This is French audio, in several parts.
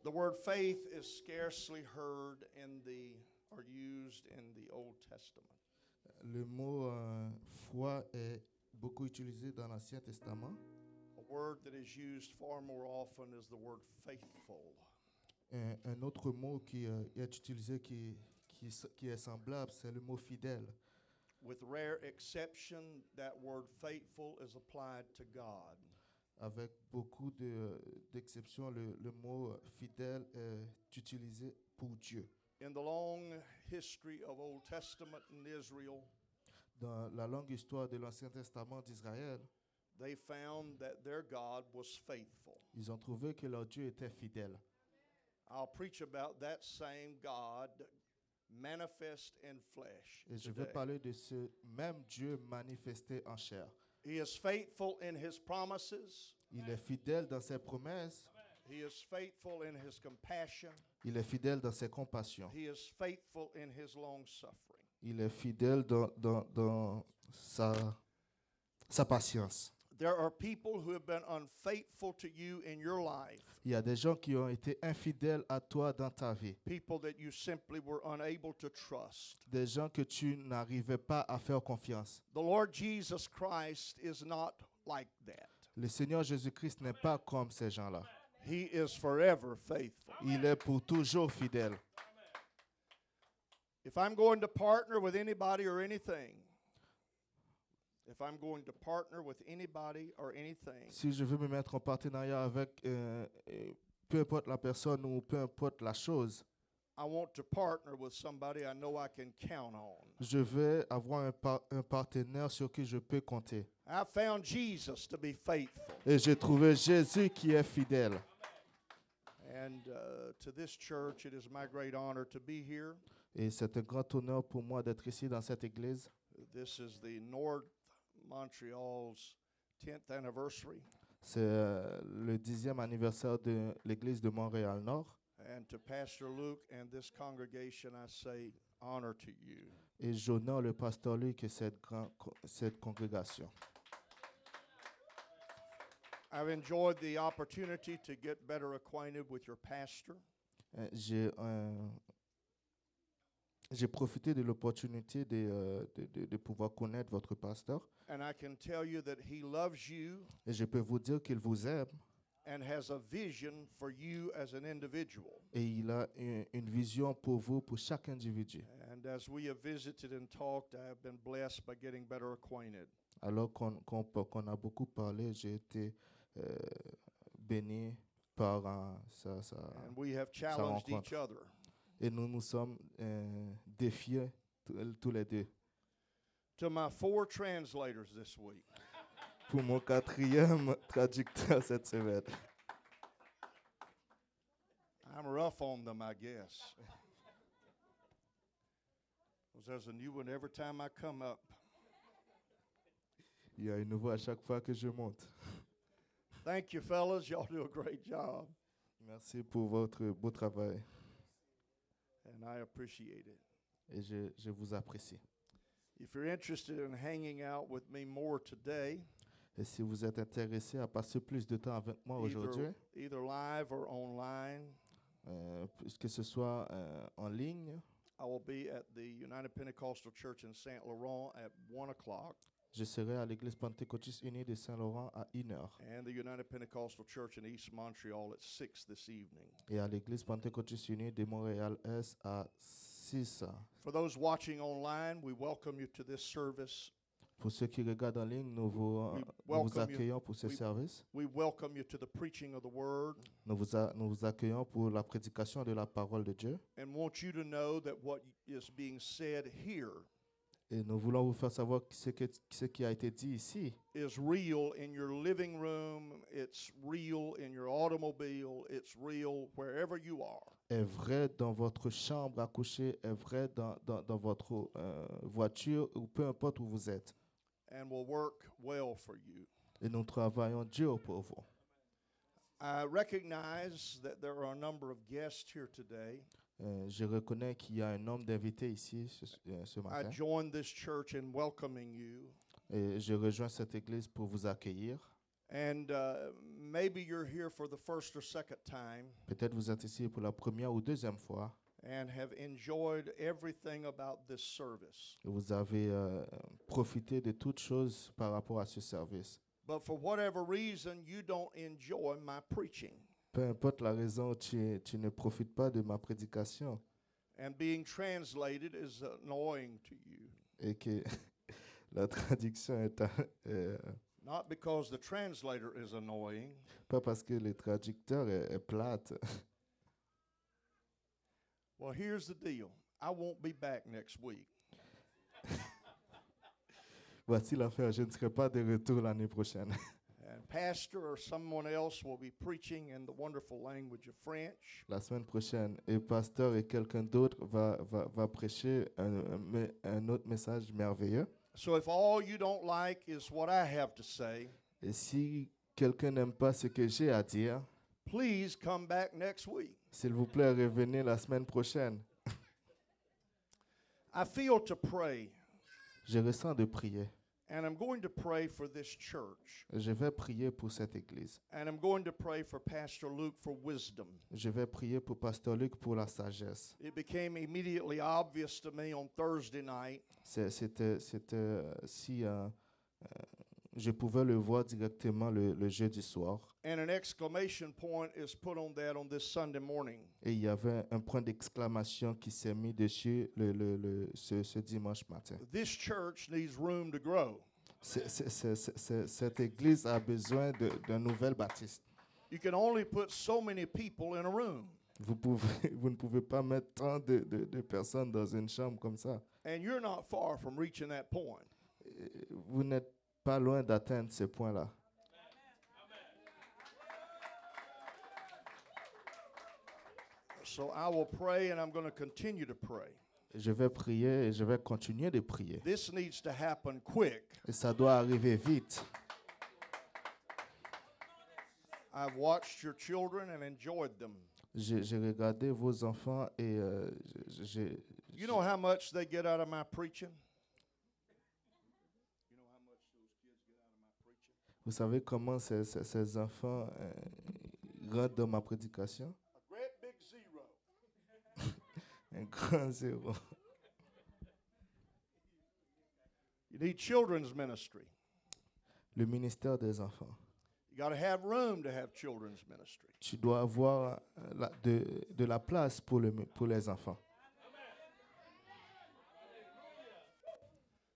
The word faith is scarcely heard in the or used in the Old Testament. Le mot foi est beaucoup utilisé dans l'Ancien Testament. A word that is used far more often is the word faithful. Un autre mot qui est utilisé qui est semblable, c'est le mot fidèle. With rare exception, that word faithful is applied to God. Avec beaucoup d'exceptions, le mot fidèle est utilisé pour Dieu. In the long history of Old Testament in Israel, Dans la longue histoire de l'Ancien Testament d'Israël, they found that their God was faithful. ils ont trouvé que leur Dieu était fidèle. I'll preach about that same God manifest in flesh Et je vais today. parler de ce même Dieu manifesté en chair. He is faithful in his promises. Il est fidèle dans ses promesses. He is faithful in his compassion. Il est fidèle dans ses compassions. He is faithful in his long suffering. Il est fidèle dans sa patience. There are people who have been unfaithful to you in your life. Il y a des gens qui ont été infidèles à toi dans ta vie. People that you simply were unable to trust. Des gens que tu n'arrivais pas à faire confiance. The Lord Jesus Christ is not like that. Le Seigneur Jésus-Christ n'est pas comme ces gens-là. He is forever faithful. Il est pour toujours fidèle. If I'm going to partner with anybody or anything, si je veux me mettre en partenariat avec peu importe la personne ou peu importe la chose, I want to partner with somebody I know I can count on. je vais avoir un partenaire sur qui je peux compter. I found Jesus to be faithful. Et j'ai trouvé Jésus qui est fidèle. And to this church, it is my great honor to be here. Et c'est un grand honneur pour moi d'être ici dans cette église. This is the North Montreal's 10th anniversary. C'est le 10e anniversaire de l'église de Montréal-Nord. And to Pastor Luke and this congregation, I say honor to you. Et j'honore le pasteur Luc et cette congrégation. I've enjoyed the opportunity to get better acquainted with your pastor. J'ai profité de l'opportunité de pouvoir connaître votre pasteur. And I can tell you that he loves you. Et je peux vous dire qu'il vous aime. And has a vision for you as an individual. Et il a une vision pour vous, pour chaque individu. And as we have visited and talked, I have been blessed by getting better acquainted. Alors qu'on a beaucoup parlé, j'ai été béni par sa And we have challenged rencontre. each other. Et nous nous sommes défiés tous les deux. To my 4 translators this week. Pour mon 4e traducteur cette semaine. I'm rough on them, I guess. Because there's a new one every time I come up. Il y a une nouveau à chaque fois que je monte. Thank you, fellas. Y'all do a great job. Merci pour votre beau travail. And I appreciate it. Et je vous apprécie. If you're interested in hanging out with me more today, Et si vous êtes intéressé à passer plus de temps avec moi aujourd'hui, either live or online, que ce soit en ligne, I will be at the United Pentecostal Church in Saint Laurent at 1 o'clock. je serai à l'église pentecôtiste unie de Saint-Laurent à 1h. And the United Pentecostal Church in East Montreal at 6 this evening. Et à l'église pentecôtiste unie de Montréal-Est à 6. For those watching online, we welcome you to this service. Pour ceux qui regardent en ligne, nous vous accueillons pour ce service. We welcome you to the preaching of the Word. Nous vous accueillons pour la prédication de la parole de Dieu. And want you to know that what is being said here Et nous voulons vous faire savoir que ce qui a été dit ici is real in your living room, it's real in your automobile, it's real wherever you are. est vrai dans votre chambre à coucher, est vrai dans votre voiture ou peu importe où vous êtes. And will work well for you. Et nous travaillons dur pour vous. I recognize that there are a number of guests here today. Je reconnais qu'il y a un nombre d'invités ici ce I matin. join this church in welcoming you. Et je rejoins cette église pour vous accueillir. And maybe you're here for the first or second time Peut-être vous êtes ici pour la première ou deuxième fois and have enjoyed everything about this service. et vous avez profité de toutes choses par rapport à ce service. But for whatever reason, you don't enjoy my preaching. Peu importe la raison, tu ne profites pas de ma prédication And being translated is annoying to you. et que la traduction est Not because the translator is annoying, pas parce que le traducteur est plate. well, here's the deal. I won't be back next week. Voici l'affaire, je ne serai pas de retour l'année prochaine. And pastor or someone else will be preaching in the wonderful language of French. La semaine prochaine, et pasteur et quelqu'un d'autre va prêcher un autre message merveilleux. So if all you don't like is what I have to say, Et si quelqu'un n'aime pas ce que j'ai à dire, please come back next week. s'il vous plaît, revenez la semaine prochaine. I feel to pray, Je ressens de prier. and I'm going to pray for this church. Je vais prier pour cette église. And I'm going to pray for Pastor Luke for wisdom. Je vais prier pour Pasteur Luc pour la sagesse. It became immediately obvious to me on Thursday night C'était si je pouvais le voir directement le jeudi soir. and an exclamation point is put on that on this Sunday morning. Et il y avait un point d'exclamation qui s'est mis dessus ce dimanche matin. This church needs room to grow. Cette église a besoin d'un nouvel baptiste. You can only put so many people in a room. Vous ne pouvez pas mettre tant de personnes dans une chambre comme ça. And you're not far from reaching that point. Vous n'êtes pas loin d'atteindre ce point-là. So I will pray and I'm going to continue to pray. Je vais prier et je vais continuer de prier. This needs to happen quick. Et ça doit arriver vite. I've watched your children and enjoyed them. J'ai regardé vos enfants et You know how much they get out of my preaching? You know how much those kids get out of my preaching? vous savez comment ces enfants rentrent dans ma prédication? A great big zero. Un grand zéro. You need children's ministry. Le ministère des enfants. You got to have room to have children's ministry. Tu dois avoir de la place pour les enfants.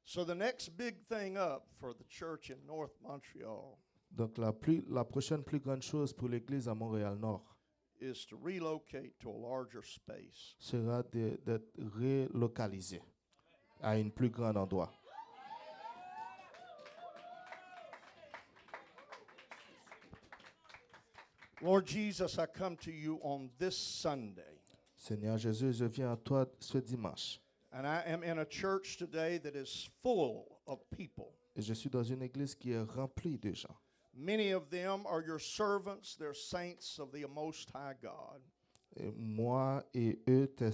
So the next big thing up for the church in North Montreal Donc la prochaine plus grande chose pour l'église à Montréal-Nord is to relocate to a larger space. sera d'être relocalisé à un plus grand endroit. Lord Jesus, I come to you on this Sunday. Seigneur Jésus, je viens à toi ce dimanche. And I am in a church today that is full of people. Et je suis dans une église qui est remplie de gens. Many of them are your servants, they're saints of the Most High God. Et moi et eux, tes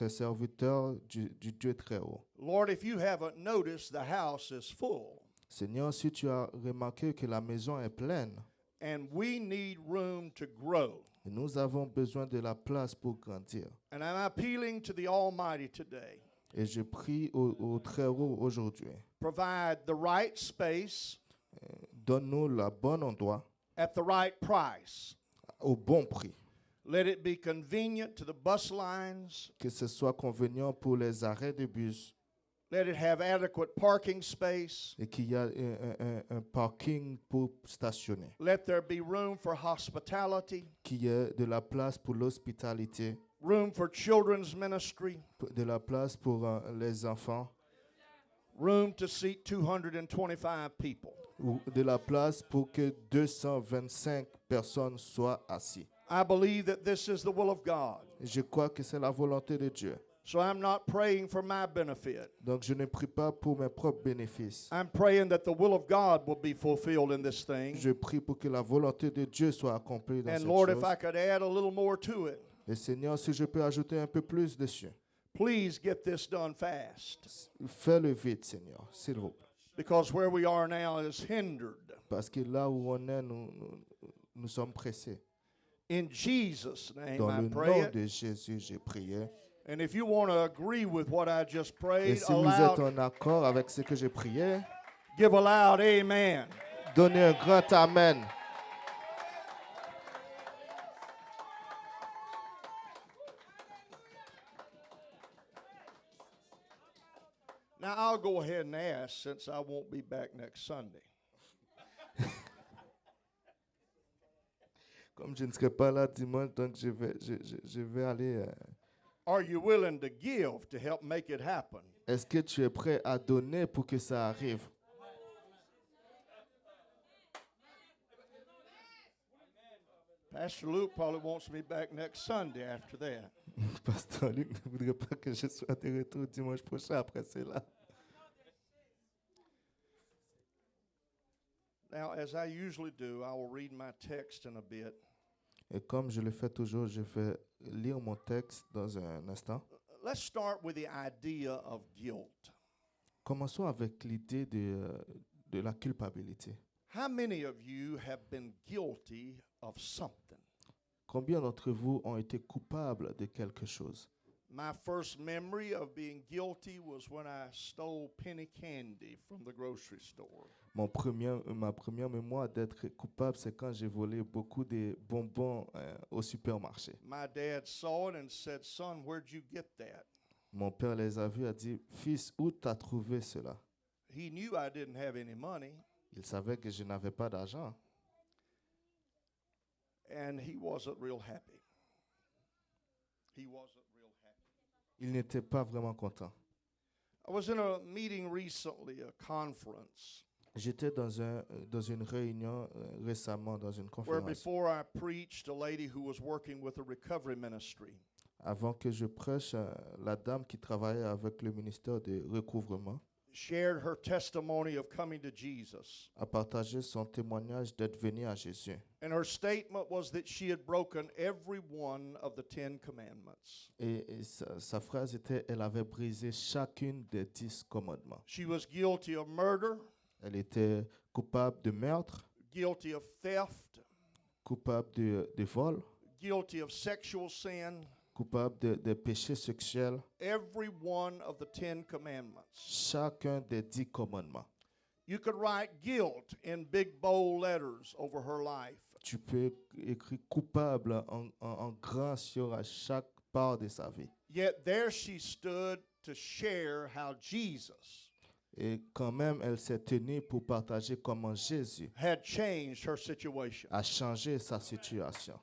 serviteurs du Dieu très haut. Lord, if you haven't noticed, the house is full. Seigneur, si tu as remarqué que la maison est pleine, And we need room to grow. et nous avons besoin de la place pour grandir. And I'm appealing to the Almighty today. Et je prie au très haut aujourd'hui. Provide the right space Donne-nous le bon endroit at the right price. au bon prix. Let it be convenient to the bus lines. Que ce soit convenient pour les arrêts de bus Let it have adequate parking space. et qu'il y a un parking pour stationner. Let there be room for hospitality, Qu'il y ait de la place pour l'hospitalité, room for children's ministry, de la place pour les enfants, room to seat 225 people. ou de la place pour que 225 personnes soient assises. I believe that this is the will of God. Je crois que c'est la volonté de Dieu. So I'm not praying for my benefit. Donc je ne prie pas pour mes propres bénéfices. I'm praying that the will of God will be fulfilled in this thing. Je prie pour que la volonté de Dieu soit accomplie dans And cette Lord, chose. if I could add a little more to it, Et Seigneur, si je peux ajouter un peu plus dessus, please get this done fast. fais-le vite, Seigneur, s'il vous plaît. Because where we are now is hindered. Parce que là où on est, nous sommes pressés. In Jesus' name Dans I le pray nom it. de Jésus, j'ai prié. And if you want to agree with what I just Et prayed, si vous êtes aloud, en accord avec ce que j'ai prié, give a loud amen. donnez un grand amen. Now I'll go ahead and ask, since I won't be back next Sunday. Comme je ne serai pas là dimanche, donc je vais aller. Are you willing to give to help make it happen? Est-ce que tu es prêt à donner pour que ça arrive? Pastor Luke probably wants me back next Sunday after that. Pasteur Luc ne voudrait pas que je sois de retour dimanche prochain après cela. Now, as I usually do, I will read my text in a bit. Et comme je le fais toujours, je vais lire mon texte dans un instant. Let's start with the idea of guilt. Commençons avec l'idée de la culpabilité. How many of you have been guilty of something? Combien d'entre vous ont été coupables de quelque chose? My first memory of being guilty was when I stole penny candy from the grocery store. Ma première mémoire d'être coupable, c'est quand j'ai volé beaucoup de bonbons au supermarché. My dad saw it and said, "Son, where'd you get that?" Mon père les a vus et a dit, fils, où t'as trouvé cela? He knew I didn't have any money, Il savait que je n'avais pas d'argent and he wasn't real happy. He wasn't real happy. il n'était pas vraiment content. I was in a meeting recently, a conference, J'étais dans une réunion récemment, dans une where conférence. before I preached, a lady who was working with a recovery ministry Avant que je prêche, la dame qui travaillait avec le ministère de recouvrement shared her testimony of coming to Jesus. a partagé son témoignage d'être venue à Jésus. And her statement was that she had broken every one of the 10 commandments. Et sa phrase était, elle avait brisé chacune des 10 commandements. She was guilty of murder, Elle était coupable de meurtre, guilty of theft, coupable de vol, guilty of sexual sin, coupable de péchés sexuels, every one of the 10 commandments. chacun des 10 commandements. You could write guilt in big bold letters over her life. Tu peux écrire coupable en grand sur à chaque part de sa vie. Yet there she stood to share how Jesus Et quand même, elle s'est tenue pour partager comment Jésus had changed her situation. a changé sa situation.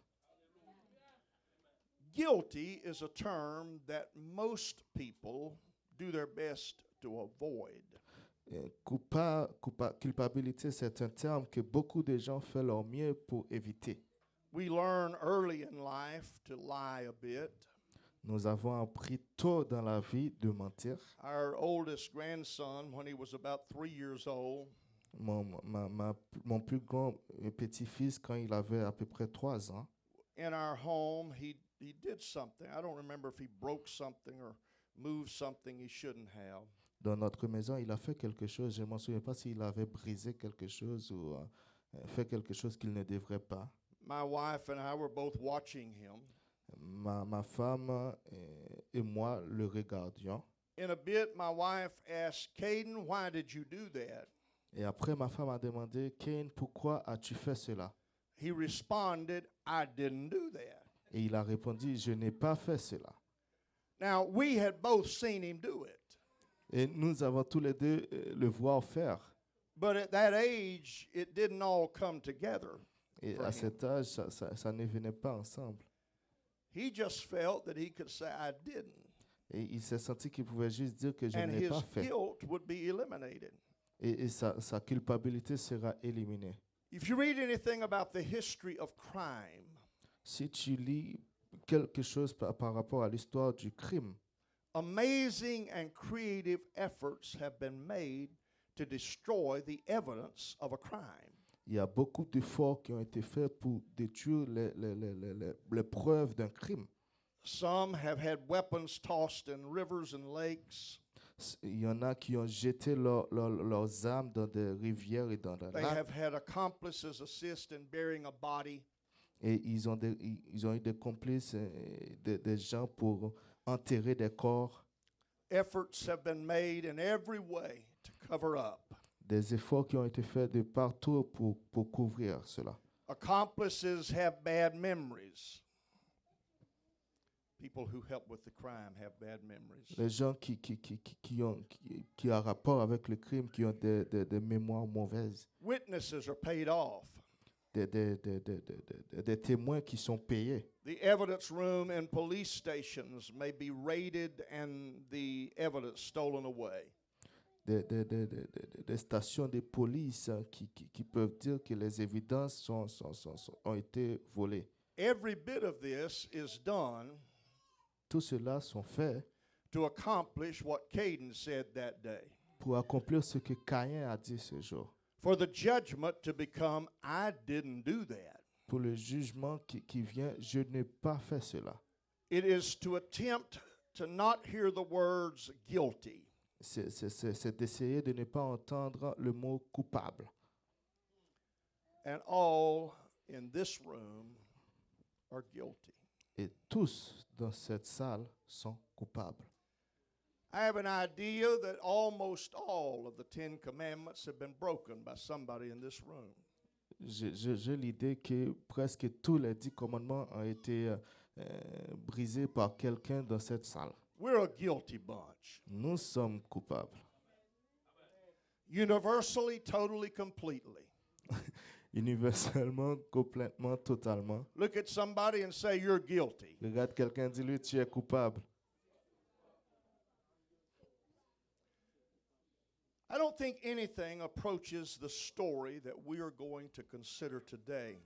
Guilty is a term that most people do their best to avoid. Et culpabilité, c'est un terme que beaucoup de gens font leur mieux pour éviter. We learn early in life to lie a bit. Nous avons appris tôt dans la vie de mentir. Our oldest grandson, when he was about 3 years old, Mon plus grand petit-fils, quand il avait à peu près 3 ans, in our home, he did something. I don't remember if he broke something or moved something he shouldn't have. dans notre maison, il a fait quelque chose. Je ne m'en souviens pas s'il avait brisé quelque chose ou fait quelque chose qu'il ne devrait pas. My wife and I were both watching him. Ma femme et moi le regardions. In a bit, my wife asked, "Caden, why did you do that?" Et après, ma femme a demandé, Cain, pourquoi as-tu fait cela? He responded, "I didn't do that." Et il a répondu, je n'ai pas fait cela. Now, we had both seen him do it. Et nous avons tous les deux le voir faire. But at that age, it didn't all come together. Et For à him. cet âge, ça ne venait pas ensemble. He just felt that he could say, "I didn't." Et il s'est senti qu'il pouvait juste dire que je And ne l'ai his pas fait. guilt would be eliminated. Et sa culpabilité sera éliminée. If you read anything about the history of crime, Si tu lis quelque chose par rapport à l'histoire du crime, amazing and creative efforts have been made to destroy the evidence of a crime. il y a beaucoup d'efforts qui ont été faits pour détruire les preuves d'un crime. Some have had weapons tossed in rivers and lakes. Il y en a qui ont jeté leurs âmes dans des rivières et dans des They lacs. have had accomplices assist in burying a body. Et ils ont eu des complices, des gens pour enterrer des corps. Efforts have been made in every way to cover up. Des efforts qui ont été faits de partout pour couvrir cela. Accomplices have bad memories. People who help with the crime have bad memories. Les gens qui ont rapport avec le crime, qui ont des mémoires mauvaises. Witnesses are paid off. Des témoins qui sont payés. The evidence room in police stations may be raided and the evidence stolen away. Des stations de police qui peuvent dire que les évidences ont été volées. Every bit of this is done Tout cela sont faits to accomplish what Caden said that day. pour accomplir ce que Caïn a dit ce jour. For the judgment to become, I didn't do that. Pour le jugement qui vient, je n'ai pas fait cela. It is to attempt to not hear the words guilty. C'est d'essayer de ne pas entendre le mot coupable. And all in this room are guilty. Et tous dans cette salle sont coupables. I have an idea that almost all of the 10 Commandments have been broken by somebody in this room. J'ai l'idée que presque tous les 10 commandements ont été brisés par quelqu'un dans cette salle. We're a guilty bunch. Nous sommes coupables. Universally, totally, completely. Universellement, complètement, totalement. Look at somebody and say, you're guilty. Regarde quelqu'un, dis-lui, tu es coupable. I don't think anything approaches the story that we are going to consider today.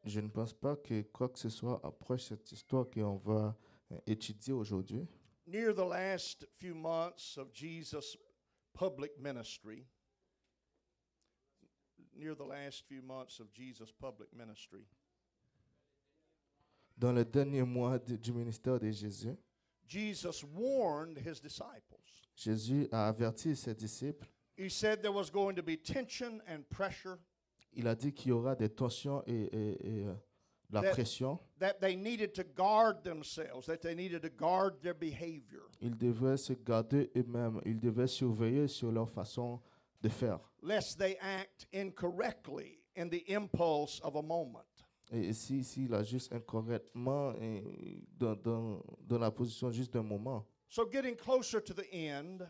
Je ne pense pas que quoi que ce soit approche cette histoire qu'on va étudier aujourd'hui. Near the last few months of Jesus' public ministry, Dans le dernier mois du ministère de Jésus, Jesus warned his disciples. Jésus a averti ses disciples. He said there was going to be tension and pressure. Il a dit qu'il y aura des tensions et la pression. That they needed to guard themselves, that they needed to guard their behavior. Ils devaient se garder eux-mêmes, ils devaient surveiller sur leur façon de faire. Lest they act incorrectly in the impulse of a moment. Et s'il agisse incorrectement dans la position juste d'un moment. So getting closer to the end,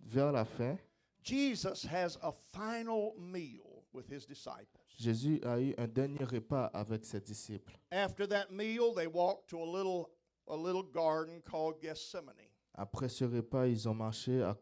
vers la fin, Jesus has a final meal with his disciples. Jésus a eu un dernier repas avec ses disciples. After that meal, they walked to a little garden called Gethsemane. Après ce repas, ils ont marché à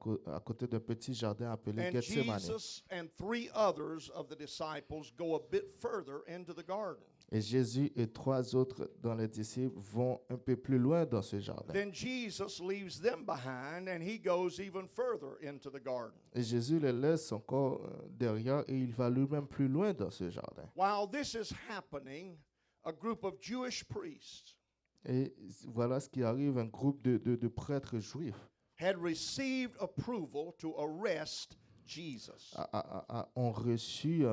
côté d'un petit jardin appelé And Gethsemane. Jesus and 3 others of the disciples go a bit further into the garden. Et Jésus et 3 autres dans les disciples vont un peu plus loin dans ce jardin. Then Jesus leaves them behind and he goes even further into the garden. Et Jésus les laisse encore derrière et il va lui-même plus loin dans ce jardin. While this is happening, a group of Jewish priests Et voilà ce qui arrive, un groupe de prêtres juifs had received approval to arrest Jesus. ont reçu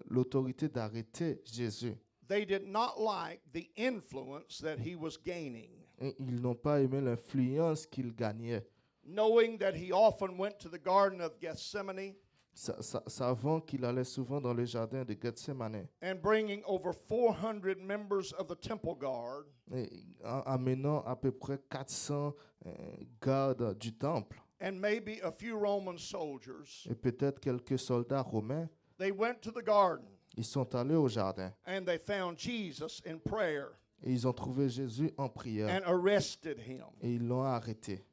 l'autorité d'arrêter Jésus. They did not like the influence that he was gaining. Et ils n'ont pas aimé l'influence qu'il gagnait. Knowing that he often went to the Garden of Gethsemane Savant qu'il allait souvent dans le jardin de Gethsemane. and bringing over 400 members of the temple guard, Et amenant à peu près 400 gardes du temple and maybe a few Roman soldiers, et peut-être quelques soldats romains, they went to the garden ils sont allés au jardin and they found Jesus in prayer et ils ont trouvé Jésus en prière and arrested him. et ils l'ont arrêté.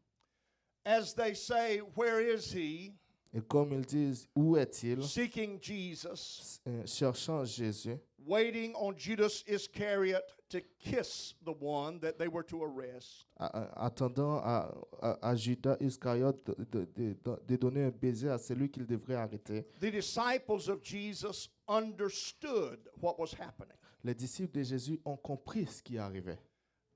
As they say, where is he? Et comme ils disent, où est-il? Seeking Jesus, Cherchant Jésus, waiting on Judas Iscariot to kiss the one that they were to arrest. attendant à Judas Iscariote de donner un baiser à celui qu'il devrait arrêter. The disciples of Jesus understood what was happening. Les disciples de Jésus ont compris ce qui arrivait.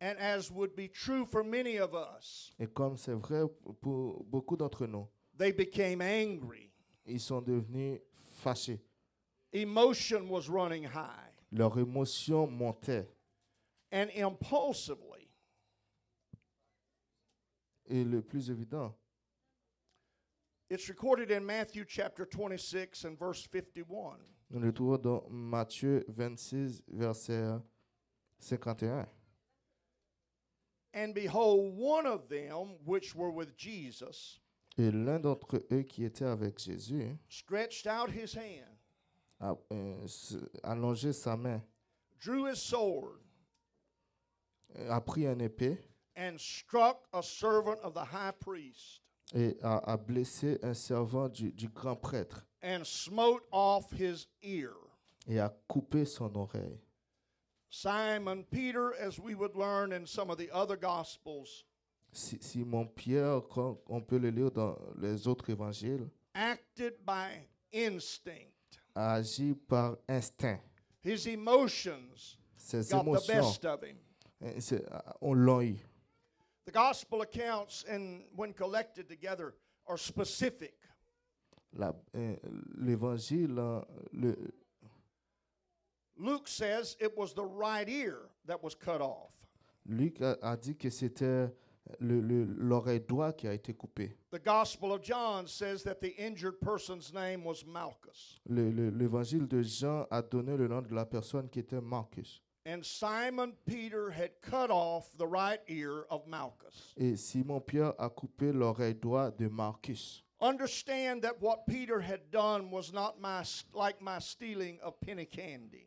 And as would be true for many of us, Et comme c'est vrai pour beaucoup d'entre nous, they became angry. ils sont devenus fâchés. Emotion was running high. Leur émotion montait. And impulsively, Et le plus évident, it's recorded in Matthew chapter 26 and verse 51. nous le trouvons dans Matthieu 26, verset 51. And behold, one of them which were with Jesus Et l'un d'entre eux qui était avec Jésus stretched out his hand, a allongé sa main, drew his sword, a pris un épée and struck a servant of the high priest, et a blessé un servant du grand prêtre and smote off his ear. et a coupé son oreille. Simon Peter, as we would learn in some of the other Gospels, Simon Pierre, on peut le lire dans les autres évangiles, acted by instinct. a agi par instinct. His emotions Ses got the émotions, best of him. on l'a eu. The Gospel accounts, when collected together, are specific. L'évangile, Luke says it was the right ear that was cut off. Luc a dit que c'était l'oreille droite qui a été coupée. The Gospel of John says that the injured person's name was Malchus. L'évangile de Jean a donné le nom de la personne qui était Marcus. And Simon Peter had cut off the right ear of Malchus. Et Simon Pierre a coupé l'oreille droite de Marcus. Understand that what Peter had done was not like my stealing of penny candy.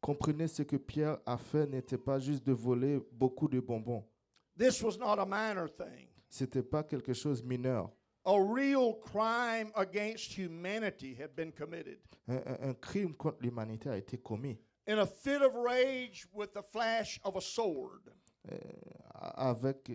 Comprenez, ce que Pierre a fait n'était pas juste de voler beaucoup de bonbons. This was not a minor thing. C'était pas quelque chose de mineur. A real crime against humanity had been committed. Un crime contre l'humanité a été commis. In a fit of rage with the flash of a sword, Avec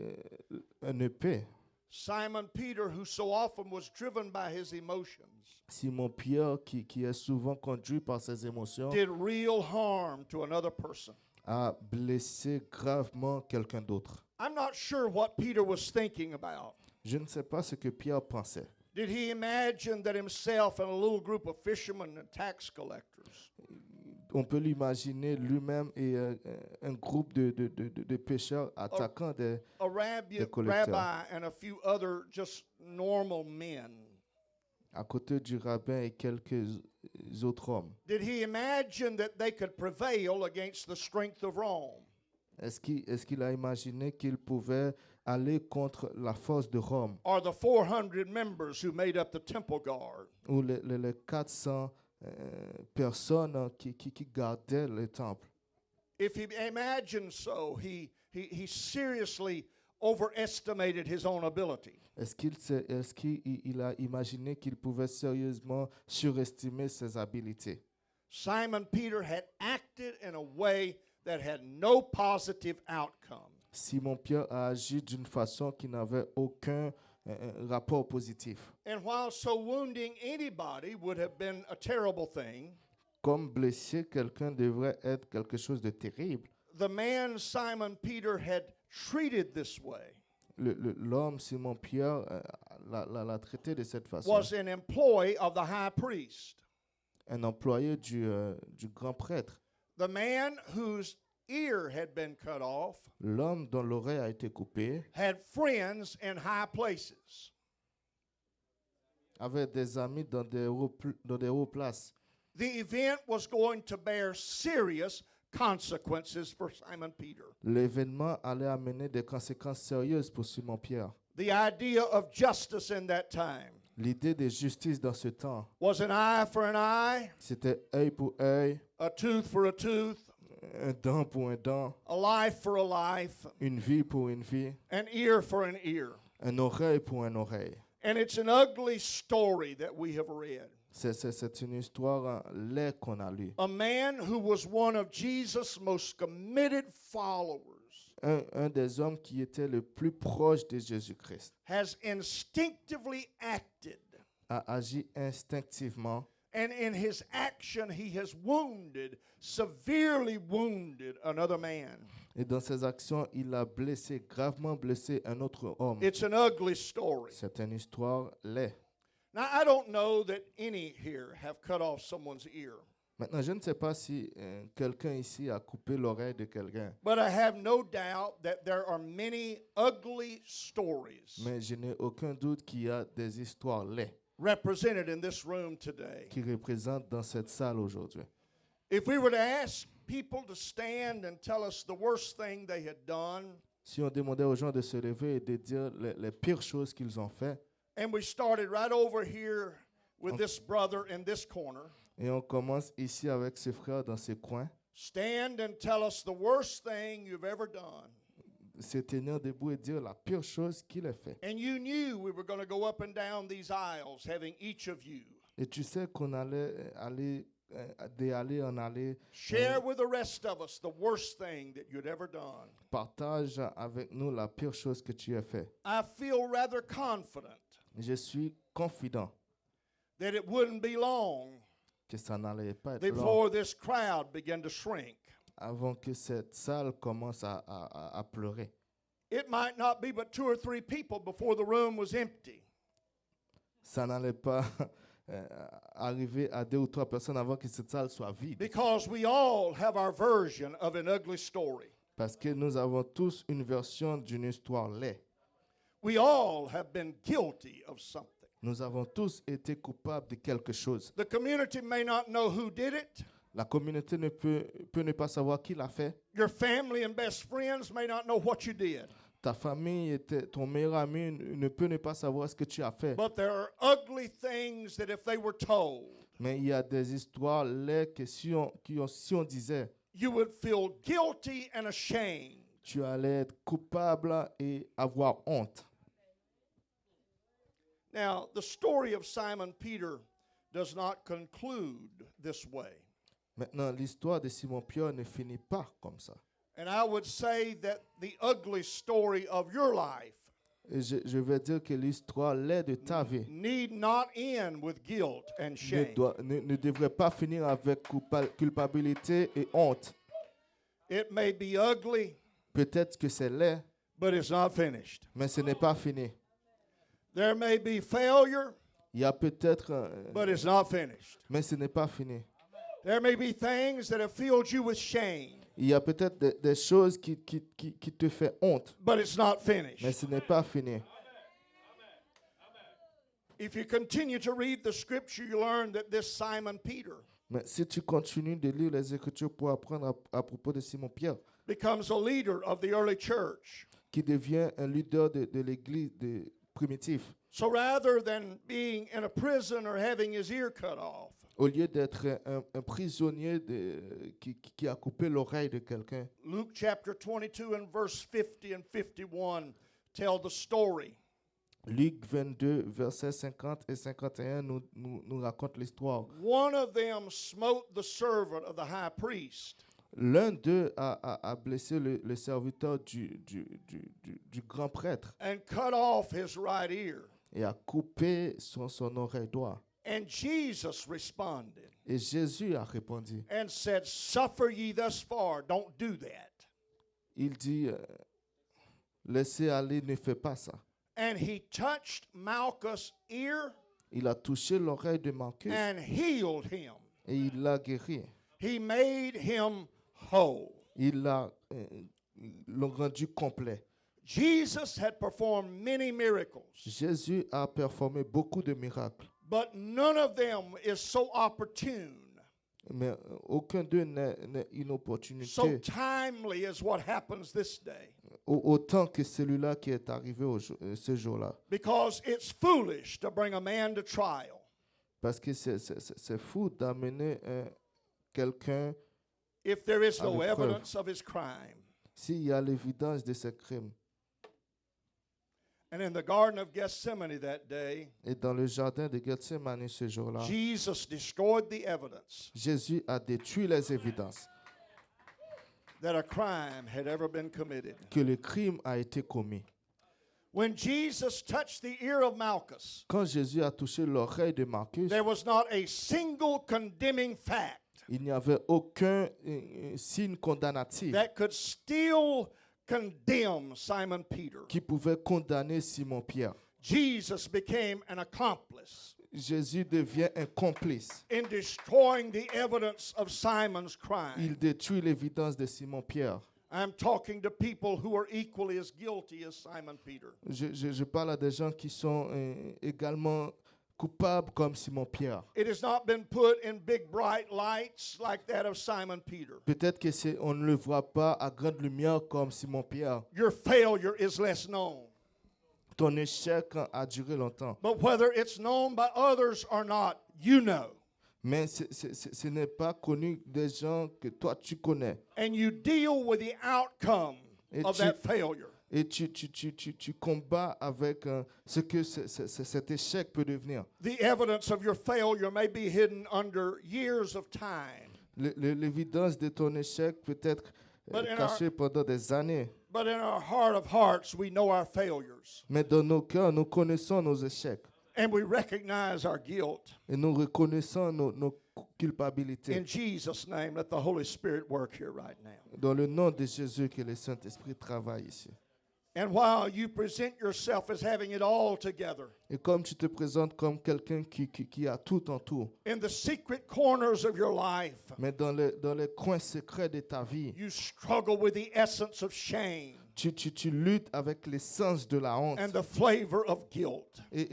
un épée, Simon Peter, who so often was driven by his emotions, Simon Pierre, qui est souvent conduit par ses émotions, did real harm to another person. a blessé gravement quelqu'un d'autre. I'm not sure what Peter was thinking about. Je ne sais pas ce que Pierre pensait. Did he imagine that himself and a little group of fishermen and tax collectors On peut l'imaginer lui-même et un groupe de pêcheurs attaquant des collecteurs. rabbi and a few other just normal men? À côté du rabbin et quelques autres hommes. Did he imagine that they could prevail against the strength of Rome? Est-ce qu'il a imaginé qu'il pouvait aller contre la force de Rome Or the 400 members who made up the temple guard? ou les 400 personnes qui gardaient le temple? If he imagined so, he seriously overestimated his own ability. Est-ce qu'il a imaginé qu'il pouvait sérieusement surestimer ses habiletés? Simon Peter had acted in a way that had no positive outcome. Simon Pierre a agi d'une façon qui n'avait aucun rapport positif. And while so wounding anybody would have been a terrible thing, Comme blesser quelqu'un devrait être quelque chose de terrible, the man Simon Peter had treated this way l'homme Simon Pierre l'a traité de cette façon. was an employee of the high priest. Un employé du grand prêtre. The man whose ear had been cut off L'homme dont l'oreille a été coupée had friends in high places. avait des amis dans des hautes places. The event was going to bear serious consequences for Simon Peter. L'événement allait amener des conséquences sérieuses pour Simon Pierre. The idea of justice in that time L'idée de justice dans ce temps, was an eye for an eye, c'était œil pour œil, a tooth for a tooth, un dent pour un dent, a life for a life, une vie pour une vie, an ear for an ear. un oreille pour un oreille. And it's an ugly story that we have read. C'est une histoire laide qu'on a lue. A man who was one of Jesus' most committed followers Un des hommes qui était le plus proche de Jésus-Christ has instinctively acted, a agi instinctivement and in his action he has severely wounded another man. Et dans ses actions, il a blessé, gravement blessé un autre homme. It's an ugly story. C'est une histoire laide. Now, I don't know that any here have cut off someone's ear, Maintenant, je ne sais pas si quelqu'un ici a coupé l'oreille de quelqu'un, but I have no doubt that there are many ugly stories mais je n'ai aucun doute qu'il y a des histoires laides represented in this room today. qui représentent dans cette salle aujourd'hui. If we were to ask people to stand and tell us the worst thing they had done, Si on demandait aux gens de se lever et de dire les pires choses qu'ils ont fait, and we started right over here with this brother in this corner, et on commence ici avec ce frère dans ce coin, stand and tell us the worst thing you've ever done. se tenir debout et dire la pire chose qu'il a fait. And you knew we were going to go up and down these aisles, having each of you Et tu sais qu'on allait aller en aller, share with the rest of us the worst thing that you'd ever done. partage avec nous la pire chose que tu as fait. I feel rather confident Je suis confident that it wouldn't be long que ça n'allait pas être long before this crowd began to shrink. avant que cette salle commence à pleurer. It might not be but 2 or 3 people before the room was empty. Ça n'allait pas arriver à 2 ou 3 personnes avant que cette salle soit vide. Because we all have our version of an ugly story. Parce que nous avons tous une version d'une histoire laide. We all have been guilty of something. Nous avons tous été coupables de quelque chose. The community may not know who did it. La communauté peut ne pas savoir qui l'a fait. Your family and best friends may not know what you did. Ta famille et ton meilleur ami ne peut ne pas savoir ce que tu as fait. But there are ugly things that if they were told, Mais il y a des histoires laides que si on disait, you would feel guilty and ashamed. tu allais être coupable et avoir honte. Now, the story of Simon Peter does not conclude this way. Maintenant, l'histoire de Simon-Pierre ne finit pas comme ça. And I would say that the ugly story of your life Et je vais dire que l'histoire laide de ta vie need not end with guilt and shame. ne devrait pas finir avec culpabilité et honte. It may be ugly, Peut-être que c'est laid, but it's not finished. mais ce n'est pas fini. There may be failure, Il y a peut-être, but it's not finished. mais ce n'est pas fini. There may be things that have filled you with shame, Il y a peut-être des choses qui te font honte, but it's not mais finished. ce n'est pas fini. If you continue to read the scripture, you learn that this Simon Peter Mais si tu continues de lire les Écritures pour apprendre à propos de Simon-Pierre, becomes a leader of the early church. qui devient un leader de l'Église primitive, So rather than being in a prison or having his ear cut off, au lieu d'être un prisonnier qui a coupé l'oreille de quelqu'un, Luke chapter 22 and verse 50 and 51 tell the story Luc 22, versets 50 et 51 nous raconte l'histoire. one of them smote the servant of the high priest, L'un d'eux a blessé le serviteur du grand prêtre and cut off his right ear. et a coupé son oreille droite. And Jesus responded Et Jésus a répondu. and said, "Suffer ye thus far, don't do that." Il dit, laissez aller, ne fais pas ça. And he touched Malchus' ear Il a touché l'oreille de Malchus and healed him. et il l'a guéri. He made him whole. Il l'a rendu complet. Jesus had performed many miracles, Jésus a performé beaucoup de miracles, but none of them is so opportune, mais aucun d'eux n'est une so opportunité timely as what happens this day. autant que celui-là qui est arrivé ce jour-là. Because it's foolish to bring a man to trial Parce que c'est fou d'amener quelqu'un if there is no À l'épreuve. evidence of his crime. s'il y a l'évidence de ce crime. And in the Garden of Gethsemane that day, Et dans le jardin de Gethsemane ce jour-là, Jesus destroyed the evidence Jésus a détruit les évidences that a crime had ever been committed. que le crime a été commis. When Jesus touched the ear of Malchus, Quand Jésus a touché l'oreille de Malchus, there was not a single condemning fact. Il n'y avait aucun signe condamnatif that could still condemn Simon Peter. qui pouvait condamner Simon-Pierre. Jesus became an accomplice Jésus devient un complice. in destroying the evidence of Simon's crime. Il détruit l'évidence de Simon-Pierre. I'm talking to people who are equally as guilty as Simon Peter. Je parle à des gens qui sont également coupables comme Simon-Pierre. It has not been put in big bright lights like that of Simon Peter. Peut-être que on ne le voit pas à grande lumière comme Simon-Pierre. Your failure is less known. Ton échec a duré longtemps. But whether it's known by others or not, you know. Mais ce n'est pas connu des gens que toi tu connais. And you deal with the outcome Et of tu- that failure. Et tu combats avec ce que cet échec peut devenir. The evidence of your failure may be hidden under years of time. L'évidence de ton échec peut être But in cachée pendant des années. But in our heart of hearts, we know our failures. Mais dans nos cœurs, nous connaissons nos échecs. And we recognize our guilt. Et nous reconnaissons nos culpabilités. In Jesus' name, let the Holy Spirit work here right now. Dans le nom de Jésus, que le Saint-Esprit travaille ici. And while you present yourself as having it all together, Et comme tu te présentes comme quelqu'un qui a tout en tout, in the secret corners of your life, mais dans les coins secrets de ta vie, you struggle with the essence of shame tu luttes avec l'essence de la honte and the flavor of guilt. et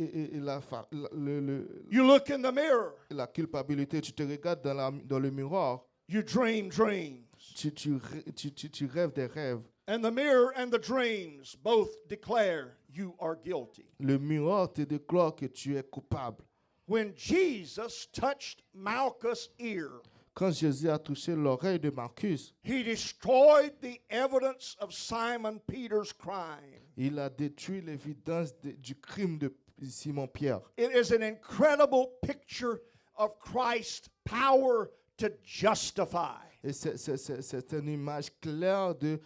You look in the mirror, la culpabilité. Tu te regardes dans le miroir, you dream dreams. tu rêves des rêves. And the mirror and the dreams both declare you are guilty. Le miroir te déclare que tu es coupable. When Jesus touched Malchus' ear, Quand Jésus a touché l'oreille de Marcus, he destroyed the evidence of Simon Peter's crime. il a détruit l'évidence du crime de Simon-Pierre. It is an incredible picture of Christ's power to justify. Et c'est une image claire de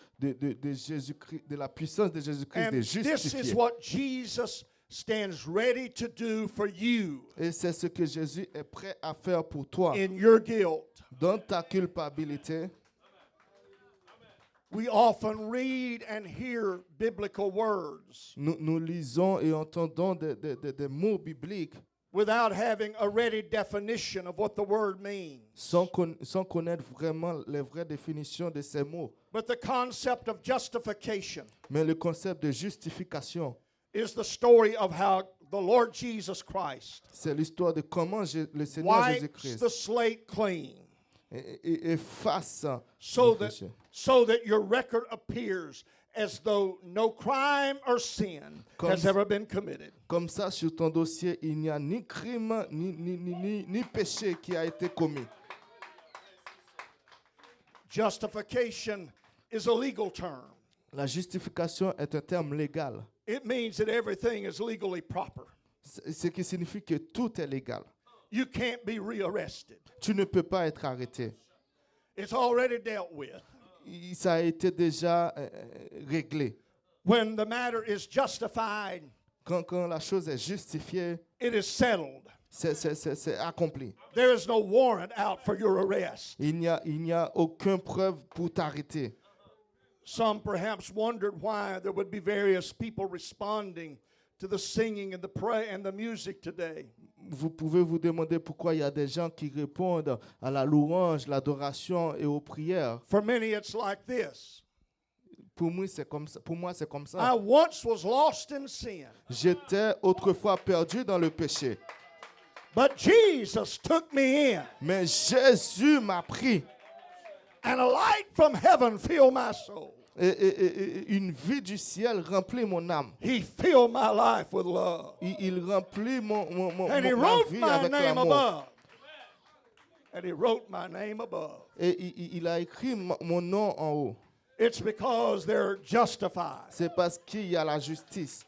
Jésus-Christ, de la puissance de Jésus-Christ And de this is justifier. what Jesus stands ready to do for you Et c'est ce que Jésus est prêt à faire pour toi. in your guilt. Dans ta culpabilité, We often read and hear biblical words nous lisons et entendons des mots bibliques without having a ready definition of what the word means. sans connaître vraiment les vraies définitions de ces mots. But the concept of justification Mais le concept de justification, is the story of how the Lord Jesus Christ c'est l'histoire de comment le Seigneur wipes Jésus-Christ the slate clean efface so le that, péché. so that your record appears as though no crime or sin Comme- has ever been committed. Comme ça, sur ton dossier, il n'y a ni crime, ni péché qui a été commis. Justification is a legal term. La justification est un terme légal, It means that everything is legally proper. ce qui signifie que tout est légal. You can't be rearrested. Tu ne peux pas être arrêté. It's already dealt with. Ça a été déjà réglé. When the matter is justified, Quand la chose est justifiée, it is settled. c'est accompli. There is no warrant out for your arrest. Il n'y a aucune preuve pour t'arrêter. Some perhaps wondered why there would be various people responding to the singing and the prayer and the music today. Vous pouvez vous demander pourquoi il y a des gens qui répondent à la louange, l'adoration et aux prières. For many, it's like this. Pour moi, c'est comme ça. I once was lost in sin, J'étais autrefois perdu dans le péché. but Jesus took me in, Mais Jésus m'a pris. and a light from heaven filled my soul. Et une vie du ciel remplit mon âme. He filled my life with love. Il remplit And he ma wrote vie my avec name l'amour. above. And he wrote my name above. Et il a écrit mon nom en haut. It's because they're justified. C'est parce qu'il y a la justice.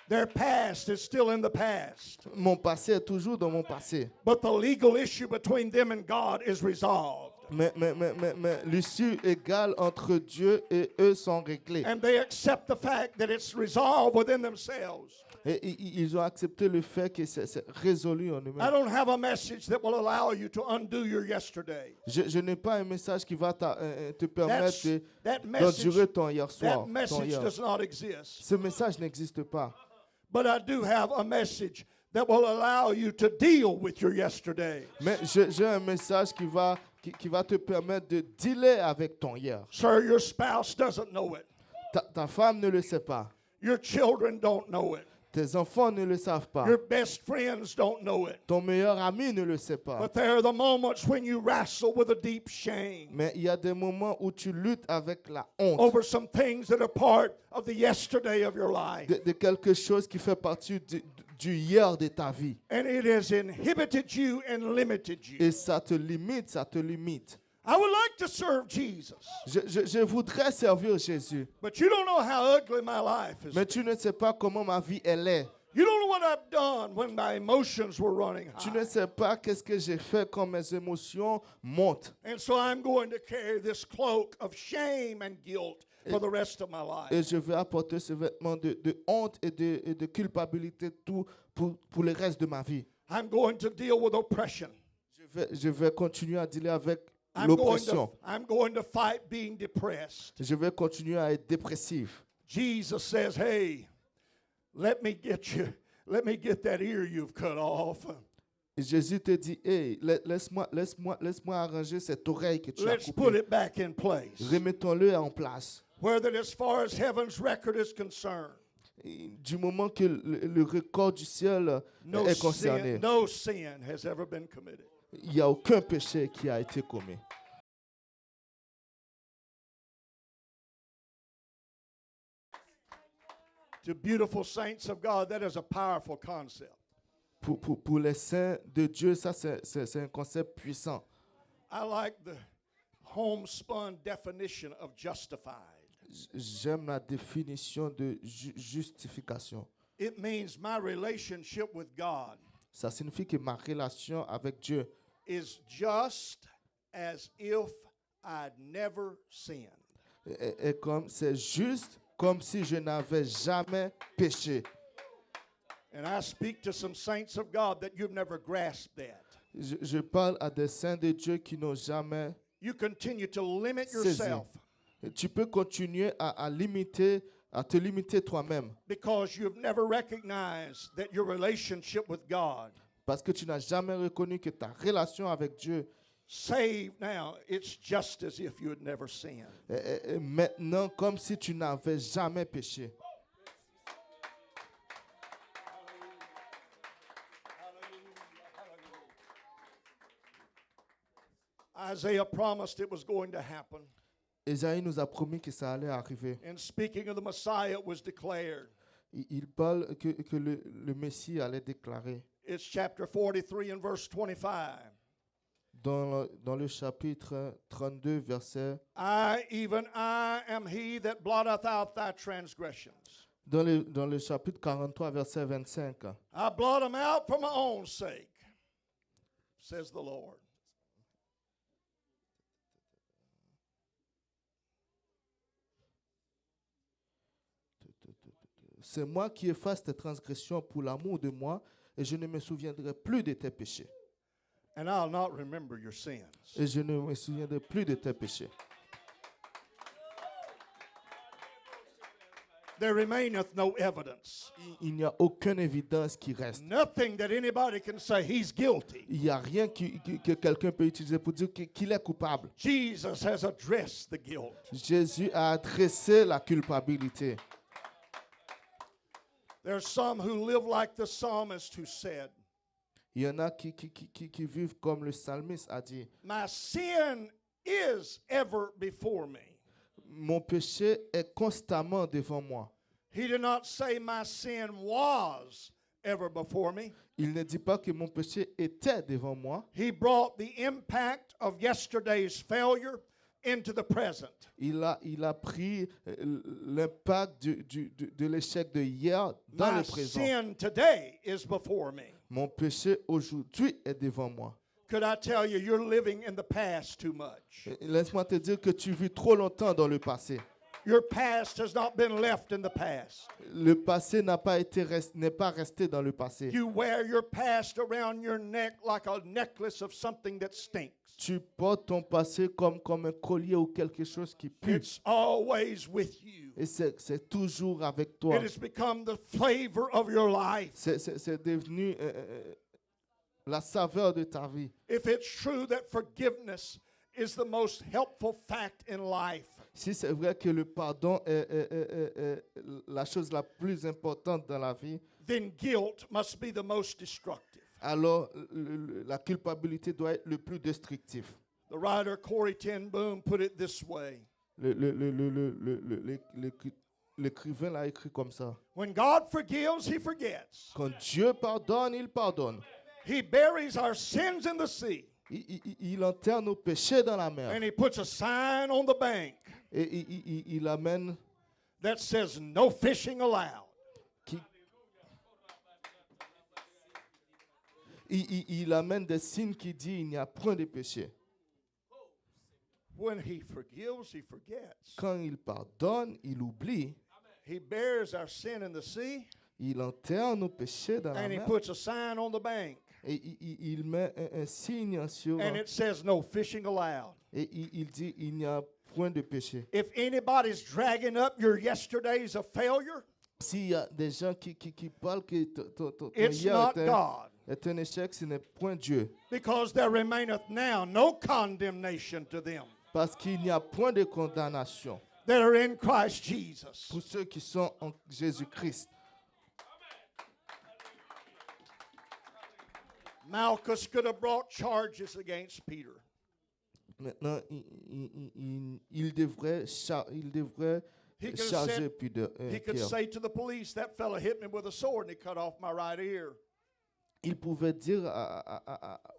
Their past is still in the past. Mon passé est toujours dans mon passé. But the legal issue between them and God is resolved. Mais l'issue égale entre Dieu et eux sont réglées. And they accept the fact that it's resolved within themselves. Et ils ont accepté le fait que c'est résolu en I eux-mêmes. don't have a message that will allow you to undo your yesterday. Je n'ai pas un message qui va te permettre That d'endurer message, ton hier soir. that ton message hier. does not exist. Ce message n'existe pas. But I do have a message that will allow you to deal with your yesterday. Mais j'ai un message qui va te permettre de dealer avec ton hier. Sir, your spouse doesn't know it. Ta femme ne le sait pas. Your children don't know it. Tes enfants ne le savent pas. Your best friends don't know it. Ton meilleur ami ne le sait pas. But there are the moments when you wrestle with a deep shame Mais il y a des moments où tu luttes avec la honte over some things that are part of the yesterday of your life. de quelque chose qui fait partie du hier de ta vie. And it has inhibited you and limited you. Et ça te limite, ça te limite. I would like to serve Jesus, Je voudrais servir Jésus, but you don't know how ugly my life is. mais tu ne sais pas comment ma vie elle est. You don't know what I've done when my emotions were running Tu ne high. sais pas qu'est-ce que j'ai fait quand mes émotions montent. And so I'm going to carry this cloak of shame and guilt for the rest of my life. Et je vais apporter ce vêtement de honte et de culpabilité tout pour le reste de ma vie. I'm going to deal with oppression. Je vais continuer à dealer avec I'm l'oppression. going to fight being depressed. Je vais continuer à être dépressif. Jesus says, "Hey, let me get that ear you've cut off. Et Jésus te dit, hey, laisse-moi arranger cette oreille que tu as Let's put coupée. it back in place. Remettons-le en place. Where that as far as heaven's record is concerned, Et du moment que le record du ciel est concerné, no sin has ever been committed." il n'y a aucun péché qui a été commis. To beautiful saints of God, that is a powerful concept. Pour les saints de Dieu, ça c'est un concept puissant. I like the homespun definition of justified. J'aime la définition de justification. It means my relationship with God Ça signifie que ma relation avec Dieu is just as if I'd never sinned. c'est juste comme si je n'avais jamais péché. And I speak to some saints of God that you've never grasped that. Je parle à des saints de Dieu qui n'ont jamais You continue to limit saisi. yourself Tu peux continuer à te limiter toi-même because you've never recognized that your relationship with God, parce que tu n'as jamais reconnu que ta relation avec Dieu saved now, it's just as if you had never sinned. est maintenant comme si tu n'avais jamais péché. Isaiah promised it was going to happen. Ésaïe nous a promis que ça allait arriver. And speaking of the Messiah, it was declared. Il parle que le Messie allait déclarer. It's chapter 43 and verse 25. Dans le chapitre 32, verset... Even I am he that blotteth out thy transgressions. Dans le chapitre 43, verset 25. I blot them out for my own sake, says the Lord. C'est moi qui efface tes transgressions pour l'amour de moi, et je ne me souviendrai plus de tes péchés. And I'll not remember your sins. Et je ne me souviendrai plus de tes péchés. There remaineth no evidence. Il n'y a aucune évidence qui reste. Nothing that anybody can say he's guilty. Il n'y a rien que quelqu'un peut utiliser pour dire qu'il est coupable. Jesus has addressed the guilt. Jésus a adressé la culpabilité. There's some who live like the psalmist who said, Il y en a qui vivent comme le psalmiste a dit. my sin is ever before me. Mon péché est constamment devant moi. He did not say my sin was ever before me. Il ne dit pas que mon péché était devant moi. He brought the impact of yesterday's failure into the present. Il a pris l'impact de l'échec de hier dans My le présent. sin today is before me. Mon péché aujourd'hui est devant moi. Could I tell you, you're living in the past too much. Laisse-moi te dire que tu vis trop longtemps dans le passé. Your past has not been left in the past. Le passé n'est pas resté dans le passé. You wear your past around your neck like a necklace of something that stinks. Tu portes ton passé comme un collier ou quelque chose qui pue. It's always with you. Et c'est toujours avec toi. It has become the flavor of your life. C'est devenu la saveur de ta vie. If it's true that forgiveness is the most helpful fact in life, Si c'est vrai que le pardon est la chose la plus importante dans la vie, then guilt must be the most destructive. alors la culpabilité doit être le plus destructif. The writer Corrie ten Boom put it this way. L'écrivain l'a écrit comme ça. When God forgives, He forgets. Quand Dieu pardonne, il pardonne. He buries our sins in the sea, Il enterre nos péchés dans la mer. and He puts a sign on the bank Et il amène that says no fishing allowed. il amène des signes qui disent il n'y a point de péché. When He forgives, He forgets. Quand il pardonne, il oublie. He bears our sin in the sea, Il enterre nos péchés dans la and He mer. puts a sign on the bank, Et il met un signe sur. and it says no fishing allowed. Et il dit il n'y a point de péché. If anybody's dragging up your yesterdays of failure, S'il y a des gens qui parlent que ton it's hier not God, est un échec, ce n'est point Dieu. because there remaineth now no condemnation to them Parce qu'il n'y a point de condamnation that are in Christ Jesus. pour ceux qui sont en Jésus-Christ. Malchus could have brought charges against Peter. Maintenant, il devrait He could have charger said, he could Pierre. say to the police, that fella hit me with a sword and he cut off my right ear. Il pouvait dire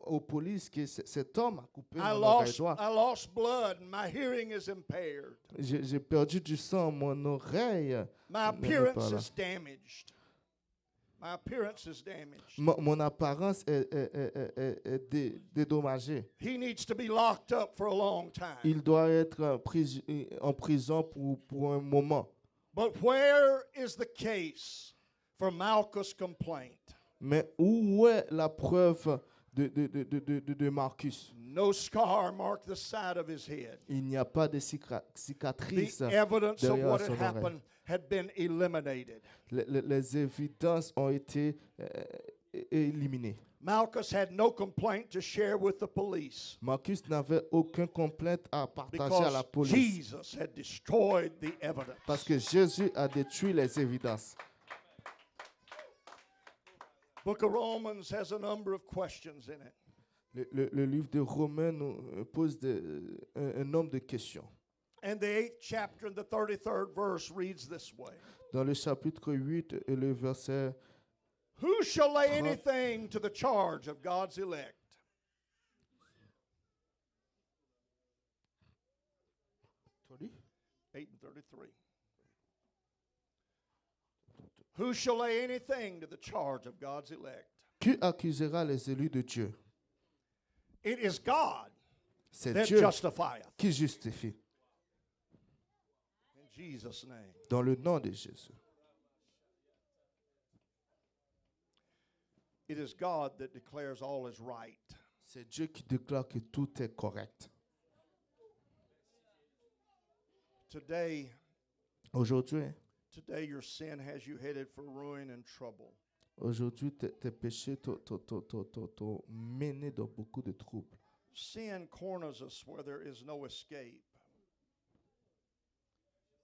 aux polices que cet homme a coupé I mon oreille lost, droite. I lost blood and my hearing is impaired. J'ai perdu du sang, mon oreille. My n'est appearance pas là. is damaged. My appearance is damaged. Mon apparence est dédommagée. He needs to be locked up for a long time. Il doit être en prison pour un moment. But where is the case for Malchus' complaint? Mais où est la preuve de Marcus? No scar marked the side of his head. Il n'y a pas de cicatrice. The evidence of derrière what son had oreille. happened had been eliminated. Les évidences ont été éliminées. Malchus had no complaint to share with the police Marcus n'avait aucune complainte à partager à la because police Jesus had destroyed the evidence. parce que Jésus a détruit les évidences. Book of Romans has a number of questions in it. Le livre de Romains nous pose un nombre de questions. And the 8th chapter and the 33rd verse reads this way. Dans le chapitre 8 et le verset Who shall lay 30. anything to the charge of God's elect? 8 and 33. Who shall lay anything to the charge of God's elect? Qui accusera les élus de Dieu? It is God C'est that Dieu justifieth. qui justifie. In Jesus' name. Dans le nom de Jésus. It is God that declares all is right. C'est Dieu qui déclare que tout est correct. Today, Aujourd'hui, your sin has you headed for ruin and trouble. aujourd'hui, tes péchés t'ont mené dans beaucoup de troubles. Sin corners us where there is no escape.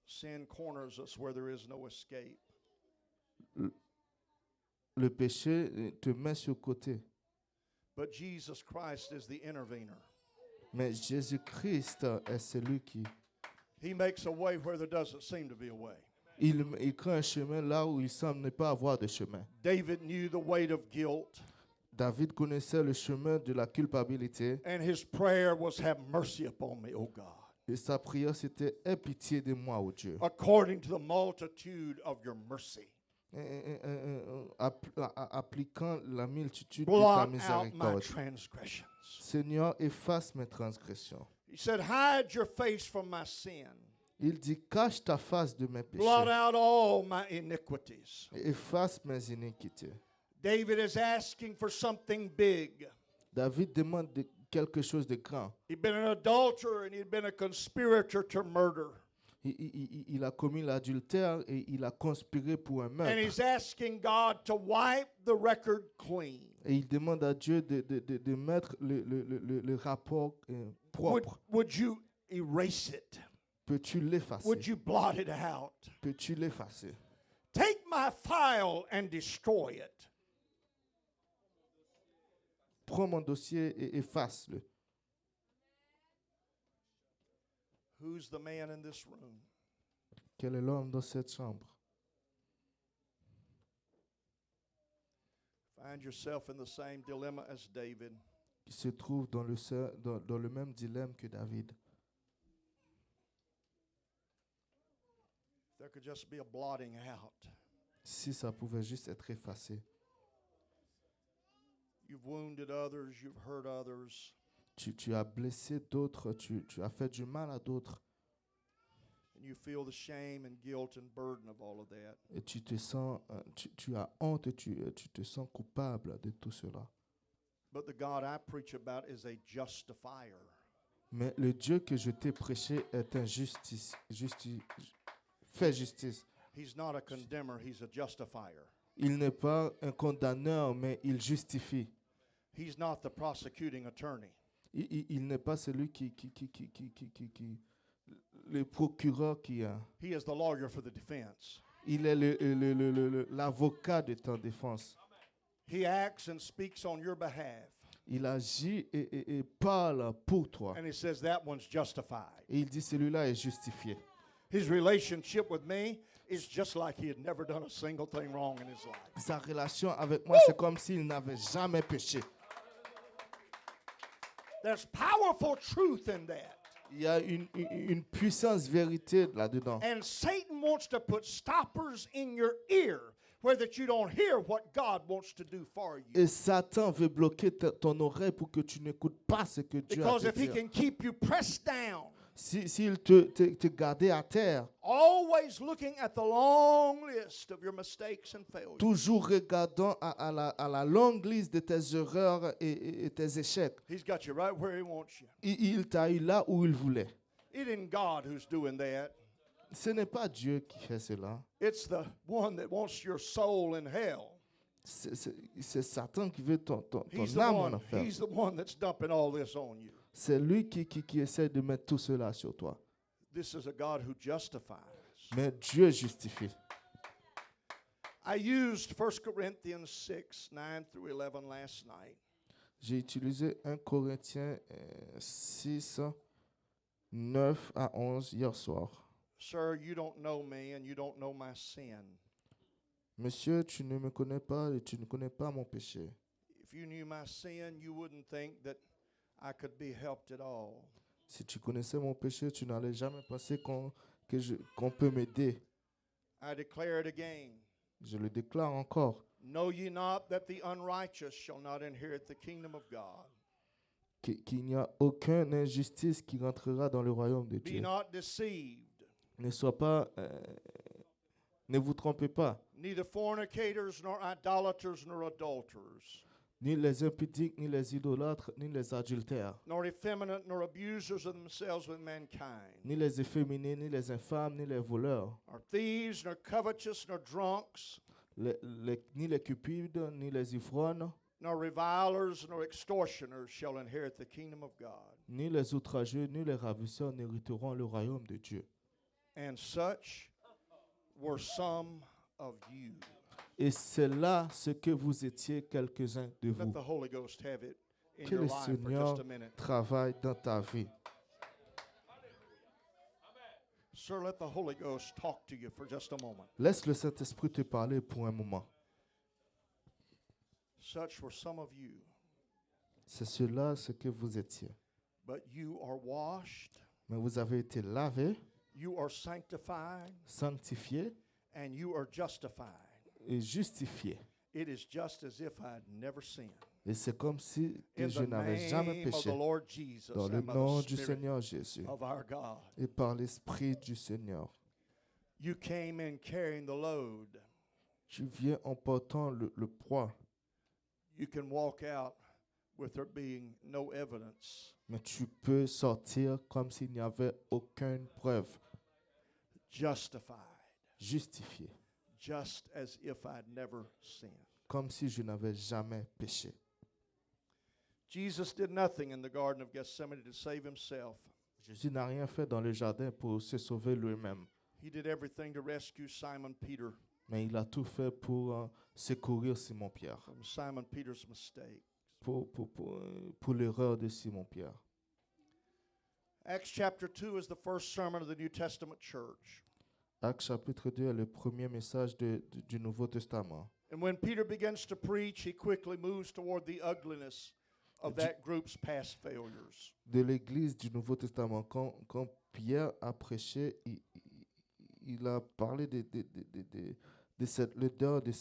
Sin corners us where there is no escape. Le péché te met sur le côté. But Jesus Christ is the intervener. Mais Jésus-Christ est celui qui... He makes a way where there doesn't seem to be a way. Il crée un chemin là où il semble ne pas avoir de chemin. David knew the weight of guilt, David connaissait le chemin de la culpabilité and his prayer was, have mercy upon me, O God, et sa prière c'était « Aie pitié de moi, ô Dieu according to the multitude of your mercy. ». Appliquant la multitude de ta Blot out my miséricorde. transgressions. Seigneur, efface mes transgressions. He said, hide your face from my sin. Il dit, cache ta face de mes péchés Blot out all my iniquities. et efface mes iniquités. David is asking for something big. David demande quelque chose de grand. He'd been an adulterer and he'd been a conspirator to murder. Il a commis l'adultère et il a conspiré pour un And meurtre. he's asking God to wipe the record clean. Et il demande à Dieu de mettre le rapport propre. Would you erase it? Peux-tu l'effacer? Would you blot it out? Peux-tu l'effacer? Take my file and destroy it. Prends mon dossier et efface-le. Who's the man in this room? Quel est l'homme dans cette chambre? Find yourself in the same dilemma as David. Qui se trouve dans le même dilemme que David. If there could just be a blotting out. Si ça pouvait juste être effacé. You've wounded others, you've hurt others. Tu as blessé d'autres, tu as fait du mal à d'autres. And you feel the shame and guilt and burden of all of that. Et tu te sens, tu as honte, tu te sens coupable de tout cela. But the God I preach about is a justifier. Mais le Dieu que je t'ai prêché est un fait justice. He's not a condemner, he's a justifier. Il n'est pas un condamneur, mais il justifie. He's not the prosecuting attorney. Il n'est pas celui le procureur qui a. He is the lawyer for the defense. Il est l'avocat de ta défense. He acts and speaks on your behalf. Il agit et parle pour toi. And he says that one's justified. Et il dit celui-là est justifié. His relationship with me is just like he had never done a single thing wrong in his life. Sa relation avec moi, c'est comme s'il n'avait jamais péché. There's powerful truth in that. Il y a une puissance vérité là-dedans. And Satan wants to put stoppers in your ear where that you don't hear what God wants to do for you. Et Satan veut bloquer ton oreille pour que tu n'écoutes pas ce que Dieu a Because te if he dire. can keep you pressed down, S'il te gardait à terre, always looking at the long list of your mistakes and failures, toujours regardant à la longue liste de tes erreurs et tes échecs, he's got you right where he wants you. il t'a eu là où il voulait. It isn't God who's doing that. Ce n'est pas Dieu qui fait cela. It's the one that wants your soul in hell. C'est Satan qui veut ton He's the âme en one, enfer. he's the one that's dumping all this on you. C'est lui qui essaie de mettre tout cela sur toi. This is a God who justifies. Mais Dieu justifie. I used 1 Corinthians 6, 9 through 11 last night. J'ai utilisé 1 Corinthiens 6, 9 à 11 hier soir. Sir, you don't know me and you don't know my sin. Monsieur, tu ne me connais pas et tu ne connais pas mon péché. If you knew my sin, you wouldn't think that I could be helped at all. Si tu connaissais mon péché, tu n'allais jamais penser qu'on peut m'aider. I declare it again. Je le déclare encore. Know ye not that the unrighteous shall not inherit the kingdom of God? Qu'il n'y a aucune injustice qui rentrera dans le royaume de Be Dieu. not deceived. Ne vous trompez pas. Neither fornicators, nor idolaters, nor adulterers, Ni les impudiques, ni les idolâtres, ni les adultères, nor effeminate, nor abusers of themselves with mankind, ni les efféminés, ni les infâmes, ni les voleurs, nor thieves, nor covetous, nor drunks, ni les cupides, ni les ivrognes, nor revilers, nor extortioners shall inherit the kingdom of God. ni les outrageux, ni les ravisseurs n'hériteront le royaume de Dieu. And such were some of you. Et c'est là ce que vous étiez quelques-uns de Let vous. the Holy Ghost have it in Que your le life for Seigneur just a minute. travaille dans ta vie. Sir, let the Holy Ghost talk to you for just a moment. Laisse le Saint-Esprit te parler pour un moment. Such were some of you, C'est cela ce que vous étiez. but you are washed, Mais vous avez été lavés, you are sanctified, sanctifiés and you are justified. et justifiés. It is just as if I had never sinned. Et c'est comme si que In je the n'avais jamais name of the péché. Lord Jesus Dans le and by nom the du Spirit Seigneur Jésus of our God. et par l'Esprit du Seigneur, You came in carrying the load. tu viens en portant le poids, You can walk out with there being no evidence, mais tu peux sortir comme s'il n'y avait aucune preuve, justified, justifié, just as if I'd never sinned. comme si je n'avais jamais péché. Jesus did nothing in the Garden of Gethsemane to save himself. Jésus n'a rien fait dans le jardin pour se sauver lui-même, He did everything to rescue Simon Peter mais il a tout fait pour secourir Simon-Pierre, from Simon Peter's mistake. pour l'erreur de Simon-Pierre. Acts chapter 2 is the first sermon of the New Testament church. Acte chapitre 2 est le premier message du Nouveau Testament. And when Peter begins to preach, he quickly moves toward the ugliness of that group's past failures. De l'Église du Nouveau Testament, quand Pierre a prêché, il a parlé de cette l'odeur de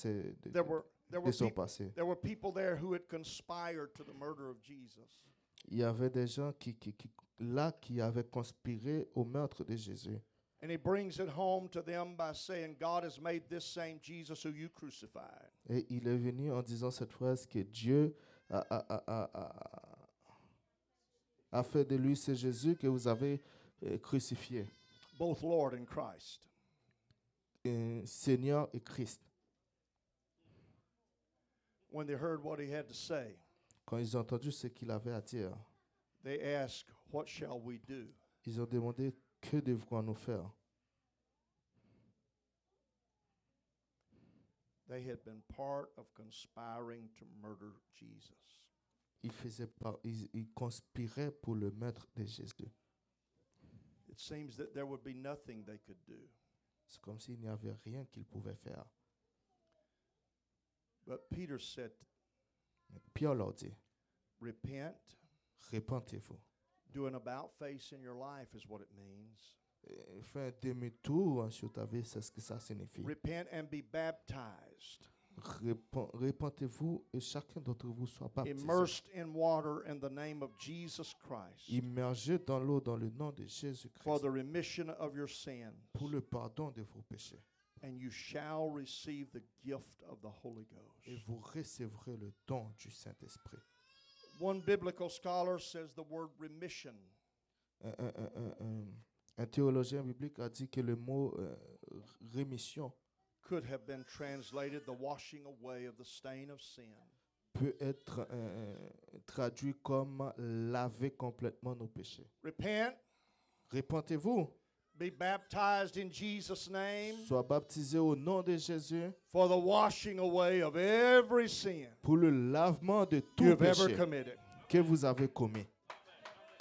There were son passé. There were people there who had conspired to the murder of Jesus. Il y avait des gens qui avaient conspiré au meurtre de Jésus. And he brings it home to them by saying, God has made this same Jesus who you crucified. Et il est venu en disant cette phrase que Dieu a fait de lui ce Jésus que vous avez crucifié, Both Lord and Christ. Seigneur et Christ. When they heard what he had to say, Quand ils ont entendu ce qu'il avait à dire, they asked, what shall we do? ils ont demandé que devrons-nous faire. They had been part of conspiring to murder Jesus. Ils conspiraient pour le meurtre de Jésus. It seems that there would be nothing they could do. C'est comme s'il n'y avait rien qu'ils pouvaient faire. But Peter said, Mais Pierre leur dit, repent. repentez-vous. Do an about face in your life is what it means. Fais un demi-tour sur ta vie, c'est ce que ça signifie. Repent and be baptized. Repentez-vous et chacun d'entre vous soit baptisé. Immersed in water in the name of Jesus Christ. Immergé dans l'eau dans le nom de For Jésus-Christ the remission of your sins. pour le pardon de vos péchés. And you shall receive the gift of the Holy Ghost. Et vous recevrez le don du Saint-Esprit. One biblical scholar says the word remission Un théologien biblique a dit que le mot rémission could have been translated the washing away of the stain of sin. peut être traduit comme laver complètement nos péchés. Repent, Repentez-vous, be baptized in Jesus' name sois baptisé au nom de Jésus for the washing away of every sin pour le lavement de tout you've ever péché committed. que vous avez commis.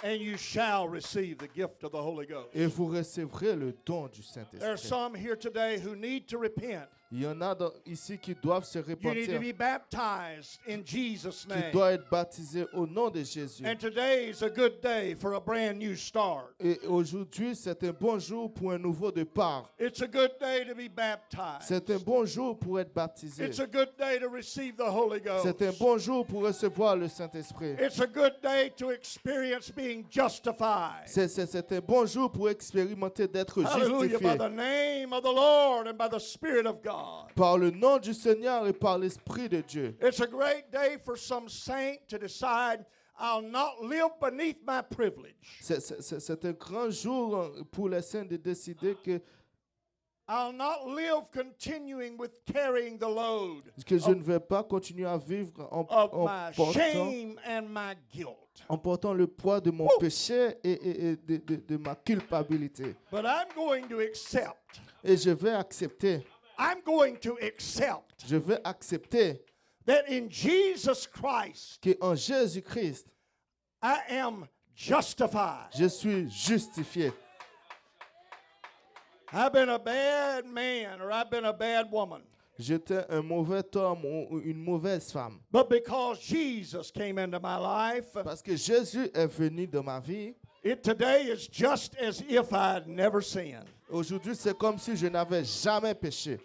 And you shall receive the gift of the Holy Ghost. Et vous recevrez le don du There are Saint-Esprit. some here today who need to repent. Il y en a ici qui doivent se You need repentir, to be baptized in Jesus' qui name. doivent être baptisés au nom de Jésus. And today is a good day for a brand new start. Et aujourd'hui, c'est un bon jour pour un nouveau départ. It's a good day to be baptized. C'est un bon jour pour être baptisé. It's a good day to receive the Holy Ghost. C'est un bon jour pour recevoir le Saint-Esprit. It's a good day to experience being justified. C'est un bon jour pour expérimenter d'être Hallelujah. By justifié the name of the Lord and by the Spirit of God. par le nom du Seigneur et par l'Esprit de Dieu. It's a great day for some saint to decide, I'll not live beneath my privilege. C'est un grand jour pour les saints de décider que I'll not live continuing with carrying the load je ne vais pas continuer à vivre of my portant, shame and my guilt. en portant le poids de mon péché et de ma culpabilité. But I'm going to accept. Et je vais accepter, I'm going to accept je vais accepter that in Jesus Christ, qu'en Jésus-Christ, I am justified. je suis justifié. I've been a bad man or I've been a bad woman. J'étais un mauvais homme ou une mauvaise femme. But because Jesus came into my life, Parce que Jésus est venu dans ma vie, it today is just as if I'd never sinned. aujourd'hui c'est comme si je n'avais jamais péché.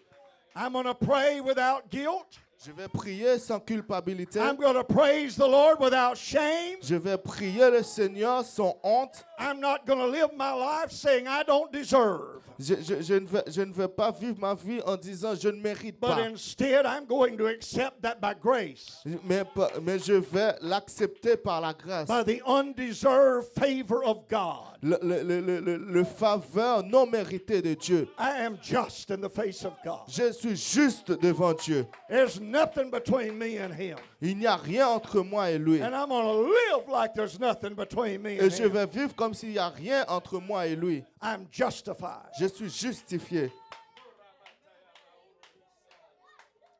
I'm going to pray without guilt. Je vais prier sans culpabilité. I'm going to praise the Lord without shame. Je vais prier le Seigneur sans honte. I'm not going to live my life saying I don't deserve. Je ne vais pas vivre ma vie en disant je ne mérite But pas. instead, I'm going to accept that by grace, Mais je vais l'accepter par la grâce. by the undeserved favor of God. Le faveur non méritée de Dieu. I am just in the face of God. Je suis juste devant Dieu. There's nothing between me and Him. Il n'y a rien entre moi et lui. And I'm going to live like there's nothing between me Et and je Him. vais vivre comme s'il n'y a rien entre moi et lui. I'm justified. Je suis justifié.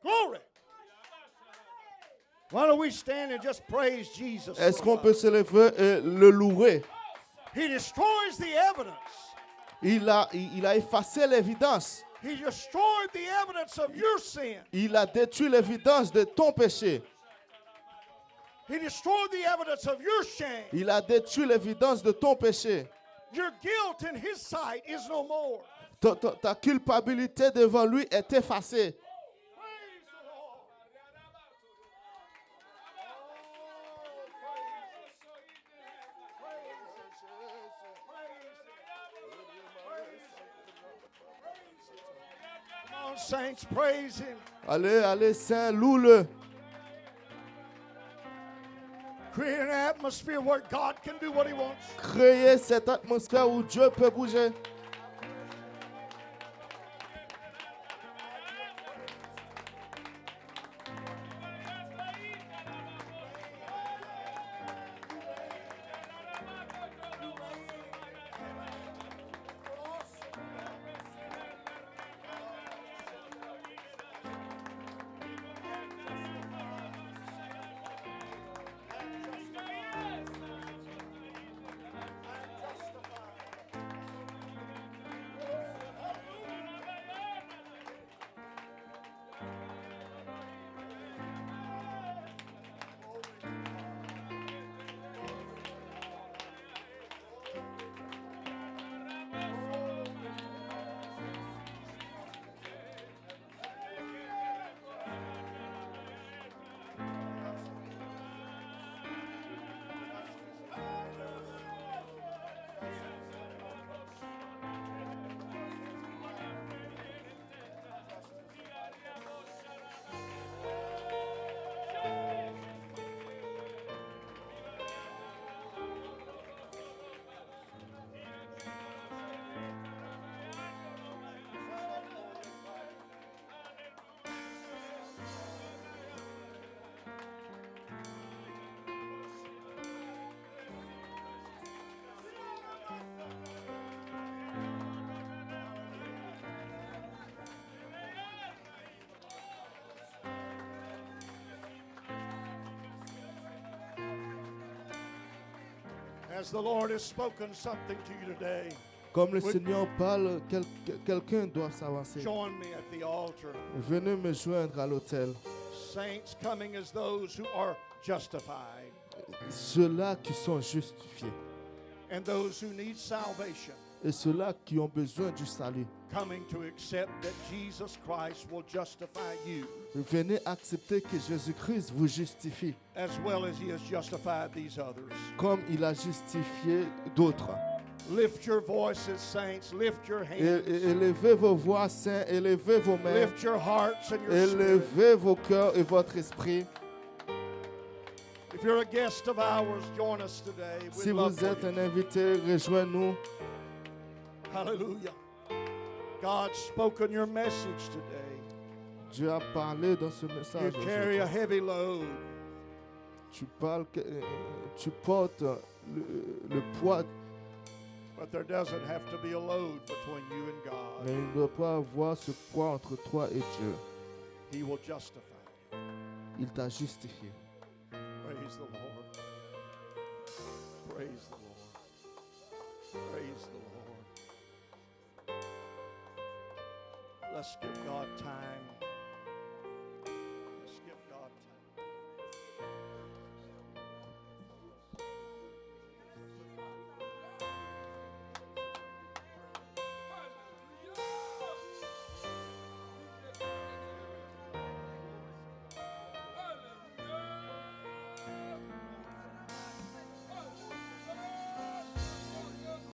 Glory. Why don't we stand and just praise Jesus? Est-ce for a qu'on while? peut se lever et le louer? He destroys the evidence. Il a effacé l'évidence. He destroyed the evidence of your sin. Il a détruit l'évidence de ton péché. He destroyed the evidence of your shame. Il a détruit l'évidence de ton péché. Your guilt in His sight is no more. Ta culpabilité devant lui est effacée. Praise the Lord. Come on, saints, praise Him. Allez, Saint, loue-le. Create an atmosphere where God can do what He wants. Créez cette atmosphère où Dieu peut bouger. As the Lord has spoken something to you today, Comme le Oui. Seigneur parle, quelqu'un doit s'avancer. join me at the altar. Venez me joindre à l'autel. Saints coming as those who are justified Ceux-là qui sont justifiés and those who need salvation, et ceux-là qui ont besoin du salut. coming to accept that Jesus Christ will justify you Venez accepter que Jésus-Christ vous justifie as well as He has justified these others. comme il a justifié d'autres. Lift your voices, saints. Lift your Et hands. élevez vos voix, saints, élevez vos mains, Lift your hearts and your spirit. élevez vos cœurs et votre esprit. If you're a guest of ours, join us today. We'd Si love vous for êtes you. un invité, rejoignez-nous. Hallelujah. God's spoken your message today. Dieu a parlé dans ce You message. carry a aujourd'hui. heavy load. Tu portes le poids, But there doesn't have to be a load between you and God. mais il ne doit pas avoir ce poids entre toi et Dieu. He will justify you. Il t'a justifié. Praise the Lord. Praise the Lord. Praise the Lord. Let's give God time.